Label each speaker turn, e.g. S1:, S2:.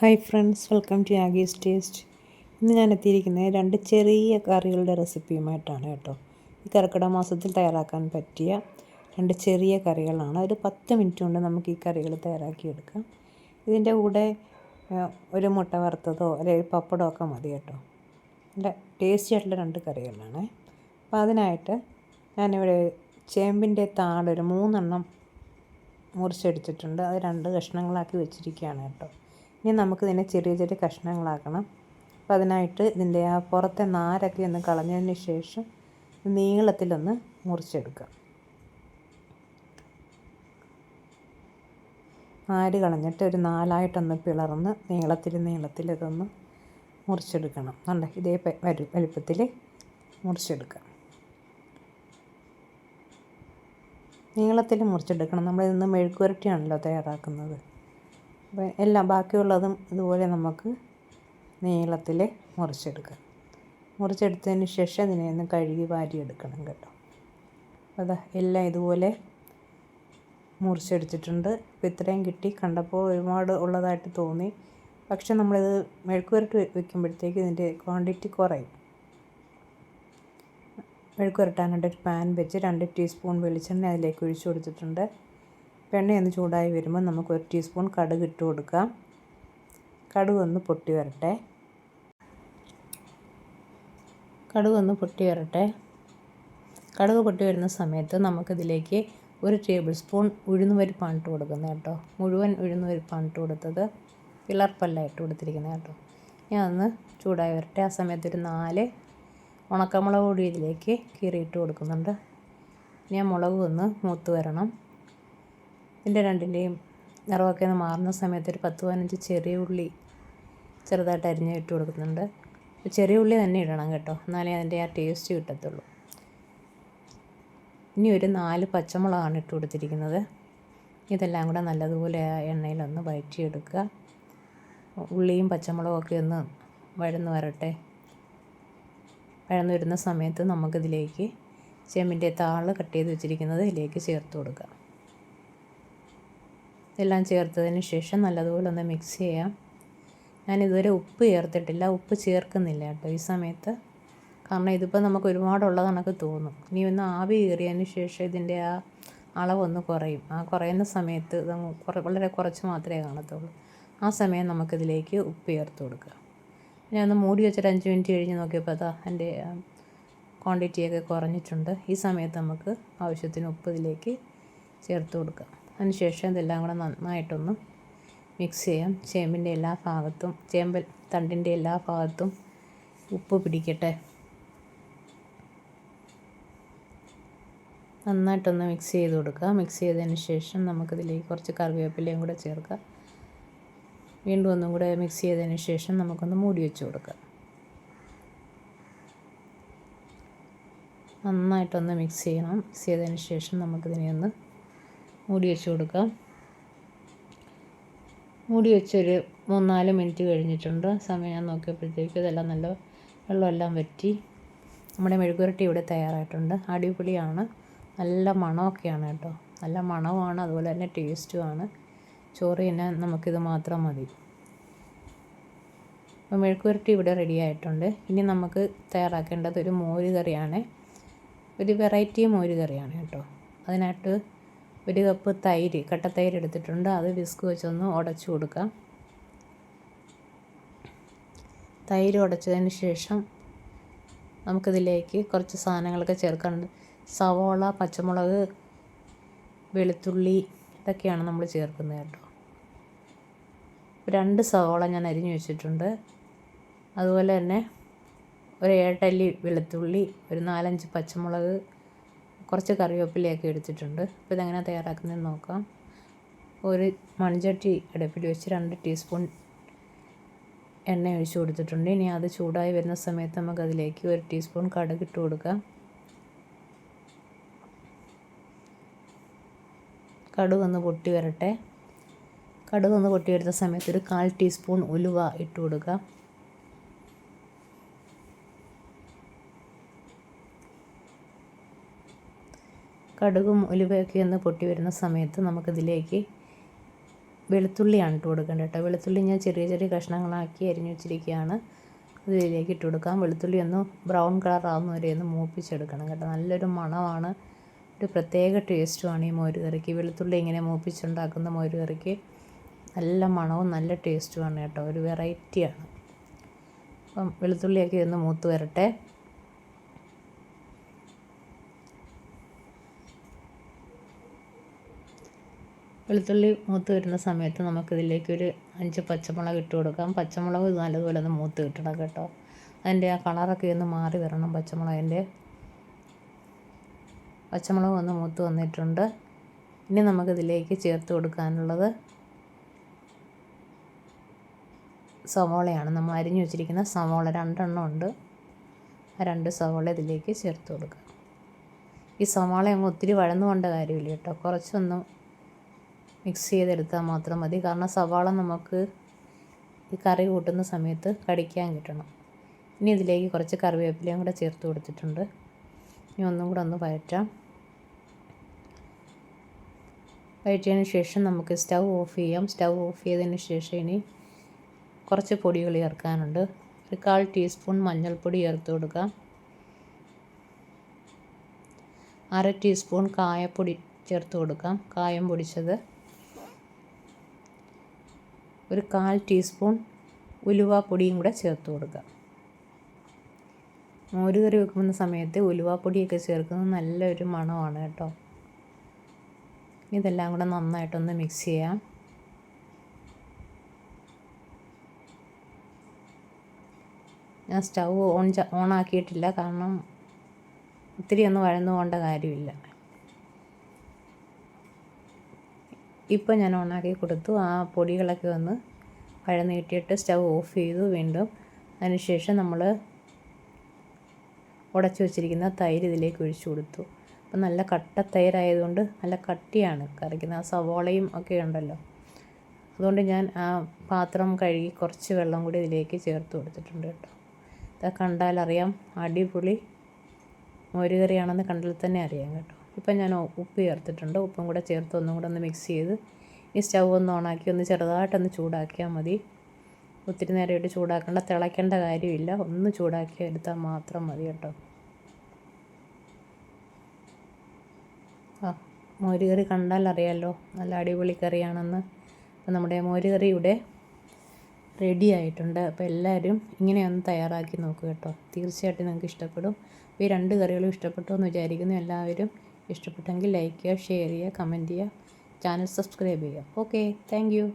S1: Hi friends, welcome to Aagee's taste. ഇന്ന് ഞാൻ എത്തിയിരിക്കുന്നത് 2 ചെറിയ കറികളുടെ റെസിപ്പിയുമായിട്ടാണ് കേട്ടോ. ഈ കർക്കിടക മാസത്തിൽ തയ്യാറാക്കാൻ പറ്റിയ 2 ചെറിയ കറികളാണ്. ഒരു 10 മിനിറ്റ് കൊണ്ട് നമുക്ക് ഈ കറികൾ തയ്യാറാക്കിയെടുക്കാം. ഇതിൻ്റെ കൂടെ ഒരു മുട്ട വറുത്തതോ അല്ലെങ്കിൽ പപ്പടമോ ഒക്കെ മതി കേട്ടോ. നല്ല ടേസ്റ്റി ആയിട്ടുള്ള 2 കറികളാണ്. അപ്പോൾ അതിനായിട്ട് ഞാനിവിടെ ചേമ്പിൻ്റെ താളൊരു 3 എണ്ണം മുറിച്ചെടുത്തിട്ടുണ്ട്. അത് 2 കഷ്ണങ്ങളാക്കി വെച്ചിരിക്കുകയാണ് കേട്ടോ. ഇനി നമുക്കിതിനെ ചെറിയ ചെറിയ കഷ്ണങ്ങളാക്കണം. അപ്പോൾ അതിനായിട്ട് ഇതിൻ്റെ ആ പുറത്തെ നാരൊക്കെ ഒന്ന് കളഞ്ഞതിന് ശേഷം നീളത്തിലൊന്ന് മുറിച്ചെടുക്കാം. നാര് കളഞ്ഞിട്ട് ഒരു 4ആയിട്ടൊന്ന് പിളർന്ന് നീളത്തിൽ ഇതൊന്ന് മുറിച്ചെടുക്കണം. ഉണ്ട്, ഇതേ വലുപ്പത്തിൽ മുറിച്ചെടുക്കാം. നീളത്തിൽ മുറിച്ചെടുക്കണം. നമ്മളിന്ന് മെഴുക്കുവരട്ടിയാണല്ലോ തയ്യാറാക്കുന്നത്. അപ്പോൾ എല്ലാം ബാക്കിയുള്ളതും ഇതുപോലെ നമുക്ക് നീളത്തിൽ മുറിച്ചെടുക്കാം. മുറിച്ചെടുത്തതിന് ശേഷം ഇതിനെ ഒന്ന് കഴുകി വാരിയെടുക്കണം കേട്ടോ. അതാ എല്ലാം ഇതുപോലെ മുറിച്ചെടുത്തിട്ടുണ്ട്. ഇപ്പോൾ ഇത്രയും കിട്ടി. കണ്ടപ്പോൾ ഒരുപാട് ഉള്ളതായിട്ട് തോന്നി. പക്ഷെ നമ്മളിത് മെഴുക്കുവരട്ടി വയ്ക്കുമ്പോഴത്തേക്ക് ഇതിൻ്റെ ക്വാണ്ടിറ്റി കുറയും. മെഴുക്കുവരട്ടാനായിട്ട് ഒരു പാൻ വെച്ച് 2 ടീസ്പൂൺ വെളിച്ചെണ്ണ അതിലേക്ക് ഒഴിച്ചു കൊടുത്തിട്ടുണ്ട്. എണ്ണയൊന്ന് ചൂടായി വരുമ്പോൾ നമുക്ക് 1 ടീസ്പൂൺ കടുക് ഇട്ട് കൊടുക്കാം. കടുക് ഒന്ന് പൊട്ടി വരട്ടെ. കടുക് പൊട്ടി വരുന്ന സമയത്ത് നമുക്കിതിലേക്ക് 1 ടേബിൾ സ്പൂൺ ഉഴുന്നുപരിപ്പാണ് ഇട്ട് കൊടുക്കുന്നത് കേട്ടോ. മുഴുവൻ ഉഴുന്നുപരിപ്പാണ് ഇട്ട് കൊടുത്തത്. പിളർപ്പല്ല ഇട്ട് കൊടുത്തിരിക്കുന്നത് കേട്ടോ. ഞാൻ ഒന്ന് ചൂടായി വരട്ടെ. ആ സമയത്ത് ഒരു 4 ഉണക്കമുളക് കൂടി ഇതിലേക്ക് കീറിയിട്ട് കൊടുക്കുന്നുണ്ട്. ഞാൻ മുളക് ഒന്ന് മൂത്ത് വരണം. ഇതിൻ്റെ രണ്ടിൻ്റെയും നിറമൊക്കെ ഒന്ന് മാറുന്ന സമയത്ത് ഒരു 10-15 ചെറിയ ഉള്ളി ചെറുതായിട്ട് അരിഞ്ഞ് ഇട്ട് കൊടുക്കുന്നുണ്ട്. ചെറിയ ഉള്ളി തന്നെ ഇടണം കേട്ടോ, എന്നാലേ അതിൻ്റെ ആ ടേസ്റ്റ് കിട്ടത്തുള്ളൂ. ഇനി ഒരു 4 പച്ചമുളകാണ് ഇട്ട് കൊടുത്തിരിക്കുന്നത്. ഇതെല്ലാം കൂടെ നല്ലതുപോലെ ആ എണ്ണയിലൊന്ന് വഴറ്റിയെടുക്കുക. ഉള്ളിയും പച്ചമുളകും ഒക്കെ ഒന്ന് വഴന്ന് വരട്ടെ. വഴന്ന് വരുന്ന സമയത്ത് നമുക്കിതിലേക്ക് ചേമ്പിൻ്റെ താള് കട്ട് ചെയ്ത് വെച്ചിരിക്കുന്നത് ഇതിലേക്ക് ചേർത്ത് കൊടുക്കാം. ഇതെല്ലാം ചേർത്തതിന് ശേഷം നല്ലതുപോലെ ഒന്ന് മിക്സ് ചെയ്യാം. ഞാനിതുവരെ ഉപ്പ് ചേർത്തിട്ടില്ല, ഉപ്പ് ചേർക്കുന്നില്ല കേട്ടോ ഈ സമയത്ത്. കാരണം ഇതിപ്പോൾ നമുക്ക് ഒരുപാടുള്ളത് കണക്ക് തോന്നും. ഇനി ഒന്ന് ആവി കയറിയതിന് ശേഷം ഇതിൻ്റെ ആ അളവൊന്ന് കുറയും. ആ കുറയുന്ന സമയത്ത് ഇത് വളരെ കുറച്ച് മാത്രമേ കാണത്തുള്ളൂ. ആ സമയം നമുക്കിതിലേക്ക് ഉപ്പ് ചേർത്ത് കൊടുക്കുക. ഞാനൊന്ന് മൂടി വെച്ചിട്ട് 5 മിനിറ്റ് കഴിഞ്ഞ് നോക്കിയപ്പോൾ അതാ എൻ്റെ ക്വാണ്ടിറ്റിയൊക്കെ കുറഞ്ഞിട്ടുണ്ട്. ഈ സമയത്ത് നമുക്ക് ആവശ്യത്തിന് ഉപ്പ് ഇതിലേക്ക് ചേർത്ത് കൊടുക്കാം. അതിനുശേഷം ഇതെല്ലാം കൂടെ നന്നായിട്ടൊന്ന് മിക്സ് ചെയ്യാം. ചേമ്പിൻ്റെ എല്ലാ ഭാഗത്തും തണ്ടിൻ്റെ എല്ലാ ഭാഗത്തും ഉപ്പ് പിടിക്കട്ടെ. നന്നായിട്ടൊന്ന് മിക്സ് ചെയ്ത് കൊടുക്കുക. മിക്സ് ചെയ്തതിന് ശേഷം നമുക്കിതിലേക്ക് കുറച്ച് കറിവേപ്പിലയും കൂടെ ചേർക്കാം. വീണ്ടും ഒന്നും കൂടെ മിക്സ് ചെയ്തതിന് ശേഷം നമുക്കൊന്ന് മൂടി വെച്ച് കൊടുക്കാം. നന്നായിട്ടൊന്ന് മിക്സ് ചെയ്യണം. മിക്സ് ചെയ്തതിന് ശേഷം നമുക്കിതിനെ ഒന്ന് മൂടി വെച്ച് കൊടുക്കാം. മൂടി വെച്ചൊരു 3-4 മിനിറ്റ് കഴിഞ്ഞിട്ടുണ്ട്. സമയം ഞാൻ നോക്കിയപ്പോഴത്തേക്കും ഇതെല്ലാം നല്ല വെള്ളമെല്ലാം വറ്റി. നമ്മുടെ മെഴുകുവരട്ടി ഇവിടെ തയ്യാറായിട്ടുണ്ട്. അടിപൊളിയാണ്. നല്ല മണമൊക്കെയാണ് കേട്ടോ. നല്ല മണവുമാണ്, അതുപോലെ തന്നെ ടേസ്റ്റുമാണ്. ചോറ് തന്നെ നമുക്കിത് മാത്രം മതി. അപ്പോൾ മെഴുകുവരട്ടി ഇവിടെ റെഡി ആയിട്ടുണ്ട്. ഇനി നമുക്ക് തയ്യാറാക്കേണ്ടത് ഒരു മോര് കറിയാണ്. ഒരു വെറൈറ്റി മോര് കറിയാണ് കേട്ടോ. അതിനായിട്ട് 1 കപ്പ് തൈര്, കട്ടത്തൈര് എടുത്തിട്ടുണ്ട്. അത് വിസ്ക് വെച്ചൊന്ന് ഉടച്ചു കൊടുക്കാം. തൈര് ഉടച്ചതിന് ശേഷം നമുക്കിതിലേക്ക് കുറച്ച് സാധനങ്ങളൊക്കെ ചേർക്കാനുണ്ട്. സവോള, പച്ചമുളക്, വെളുത്തുള്ളി, ഇതൊക്കെയാണ് നമ്മൾ ചേർക്കുന്നത് കേട്ടോ. 2 സവോള ഞാൻ അരിഞ്ഞു വെച്ചിട്ടുണ്ട്. അതുപോലെ തന്നെ ഒരു 7 അല്ലി വെളുത്തുള്ളി, ഒരു 4-5 പച്ചമുളക്, കുറച്ച് കറിവേപ്പിലയൊക്കെ എടുത്തിട്ടുണ്ട്. അപ്പോൾ ഇതെങ്ങനെ തയ്യാറാക്കുന്നതെന്ന് നോക്കാം. ഒരു മൺചട്ടി അടുപ്പിൽ വെച്ച് 2 ടീസ്പൂൺ എണ്ണ ഒഴിച്ച് കൊടുത്തിട്ടുണ്ട്. ഇനി അത് ചൂടായി വരുന്ന സമയത്ത് നമുക്കതിലേക്ക് 1 ടീസ്പൂൺ കടുക് ഇട്ട് കൊടുക്കാം. കടുക് ഒന്ന് പൊട്ടി വരട്ടെ. കടുക് ഒന്ന് പൊട്ടി വരുന്ന സമയത്ത് ഒരു 1/4 ടീസ്പൂൺ ഉലുവ ഇട്ട് കൊടുക്കാം. കടുകും ഉലുവയൊക്കെ ഒന്ന് പൊട്ടി വരുന്ന സമയത്ത് നമുക്കിതിലേക്ക് വെളുത്തുള്ളിയാണ് ഇട്ട് കൊടുക്കേണ്ടത് കേട്ടോ. വെളുത്തുള്ളി ഞാൻ ചെറിയ ചെറിയ കഷ്ണങ്ങളാക്കി അരിഞ്ഞ് വെച്ചിരിക്കുകയാണ്. ഇതിലേക്ക് ഇട്ട് കൊടുക്കാം. വെളുത്തുള്ളി ഒന്ന് ബ്രൗൺ കളർ ആവുന്ന വരെ ഒന്ന് മൂപ്പിച്ചെടുക്കണം കേട്ടോ. നല്ലൊരു മണമാണ്, ഒരു പ്രത്യേക ടേസ്റ്റുമാണ് ഈ മോര് കറിക്ക്. വെളുത്തുള്ളി ഇങ്ങനെ മൂപ്പിച്ചുണ്ടാക്കുന്ന മോര് കറിക്ക് നല്ല മണവും നല്ല ടേസ്റ്റുമാണ് കേട്ടോ. ഒരു വെറൈറ്റിയാണ്. അപ്പം വെളുത്തുള്ളിയൊക്കെ ഒന്ന് മൂത്ത് വരട്ടെ. വെളുത്തുള്ളി മൂത്ത് വരുന്ന സമയത്ത് നമുക്കിതിലേക്കൊരു 5 പച്ചമുളക് ഇട്ട് കൊടുക്കാം. പച്ചമുളക് നല്ലതുപോലെ ഒന്ന് മൂത്ത് കിട്ടണം കേട്ടോ. അതിൻ്റെ ആ കളറൊക്കെ ഒന്ന് മാറി വരണം പച്ചമുളകിൻ്റെ. പച്ചമുളക് ഒന്ന് മൂത്ത് വന്നിട്ടുണ്ട്. ഇനി നമുക്കിതിലേക്ക് ചേർത്ത് കൊടുക്കാനുള്ളത് സവോളയാണ്. നമ്മൾ അരിഞ്ഞു വെച്ചിരിക്കുന്ന സവോള 2 എണ്ണം ഉണ്ട്. ആ 2 സവോള ഇതിലേക്ക് ചേർത്ത് കൊടുക്കാം. ഈ സവാള അങ്ങ് ഒത്തിരി വഴന്നു കൊണ്ട കാര്യമില്ല കേട്ടോ. കുറച്ചൊന്ന് മിക്സ് ചെയ്തെടുത്താൽ മാത്രം മതി. കാരണം സവാള നമുക്ക് ഈ കറി കൂട്ടുന്ന സമയത്ത് കടിക്കാൻ കിട്ടണം. ഇനി ഇതിലേക്ക് കുറച്ച് കറിവേപ്പിലയും കൂടെ ചേർത്ത് കൊടുത്തിട്ടുണ്ട്. ഇനി ഒന്നും കൂടെ ഒന്ന് വഴറ്റാം. വഴറ്റിയതിന് ശേഷം നമുക്ക് സ്റ്റൗ ഓഫ് ചെയ്യാം. സ്റ്റൗ ഓഫ് ചെയ്തതിന് ശേഷം ഇനി കുറച്ച് പൊടികൾ ചേർക്കാനുണ്ട്. ഒരു 1/4 ടീസ്പൂൺ മഞ്ഞൾപ്പൊടി ചേർത്ത് കൊടുക്കാം. 1/2 ടീസ്പൂൺ കായപ്പൊടി ചേർത്ത് കൊടുക്കാം, കായം പൊടിച്ചത്. ഒരു 1/4 ടീസ്പൂൺ ഉലുവാപ്പൊടിയും കൂടെ ചേർത്ത് കൊടുക്കാം. മോര് കറി വെക്കുന്ന സമയത്ത് ഉലുവാപ്പൊടിയൊക്കെ ചേർക്കുന്നത് നല്ലൊരു മണമാണ് കേട്ടോ. ഇതെല്ലാം കൂടെ നന്നായിട്ടൊന്ന് മിക്സ് ചെയ്യാം. ഞാൻ സ്റ്റൗ ഓണാക്കിയിട്ടില്ല, കാരണം ഒത്തിരി ഒന്ന് വഴന്നു പോകേണ്ട കാര്യമില്ല. ഇപ്പോൾ ഞാൻ ഓണാക്കി കൊടുത്തു. ആ പൊടികളൊക്കെ ഒന്ന് വഴന്നിട്ടിട്ട് സ്റ്റൗ ഓഫ് ചെയ്തു വീണ്ടും. അതിനുശേഷം നമ്മൾ ഉടച്ചു വെച്ചിരിക്കുന്ന തൈര് ഇതിലേക്ക് ഒഴിച്ചു കൊടുത്തു. അപ്പം നല്ല കട്ട തൈരായതുകൊണ്ട് നല്ല കട്ടിയാണ് കറിക്കുന്നത്. ആ സവോളയും ഒക്കെ ഉണ്ടല്ലോ, അതുകൊണ്ട് ഞാൻ ആ പാത്രം കഴുകി കുറച്ച് വെള്ളം കൂടി ഇതിലേക്ക് ചേർത്ത് കൊടുത്തിട്ടുണ്ട് കേട്ടോ. ഇത് കണ്ടാലറിയാം അടിപൊളി മോര് കറിയാണെന്ന് കണ്ടാൽ തന്നെ അറിയാം കേട്ടോ. ഇപ്പം ഞാൻ ഉപ്പ് ചേർത്തിട്ടുണ്ട്. ഉപ്പും കൂടെ ചേർത്ത് ഒന്നും കൂടെ ഒന്ന് മിക്സ് ചെയ്ത് ഈ സ്റ്റൗ ഒന്ന് ഓണാക്കി ഒന്ന് ചെറുതായിട്ടൊന്ന് ചൂടാക്കിയാൽ മതി. ഒത്തിരി നേരമായിട്ട് ചൂടാക്കേണ്ട, തിളയ്ക്കേണ്ട കാര്യമില്ല. ഒന്ന് ചൂടാക്കി എടുത്താൽ മാത്രം മതി കേട്ടോ. മോര് കറി കണ്ടാൽ അറിയാമല്ലോ നല്ല അടിപൊളി കറിയാണെന്ന്. അപ്പോൾ നമ്മുടെ മോര് കറി ഇവിടെ റെഡി ആയിട്ടുണ്ട്. അപ്പോൾ എല്ലാവരും ഇങ്ങനെയൊന്ന് തയ്യാറാക്കി നോക്കുക കേട്ടോ. തീർച്ചയായിട്ടും നിങ്ങൾക്ക് ഇഷ്ടപ്പെടും. അപ്പോൾ ഈ 2 കറികളും ഇഷ്ടപ്പെട്ടു എന്ന് വിചാരിക്കുന്നു. എല്ലാവരും ഇഷ്ടപ്പെട്ടെങ്കിൽ ലൈക്ക് ചെയ്യുക, ഷെയർ ചെയ്യുക, കമൻറ്റ് ചെയ്യുക, ചാനൽ സബ്സ്ക്രൈബ് ചെയ്യുക. Okay, thank you.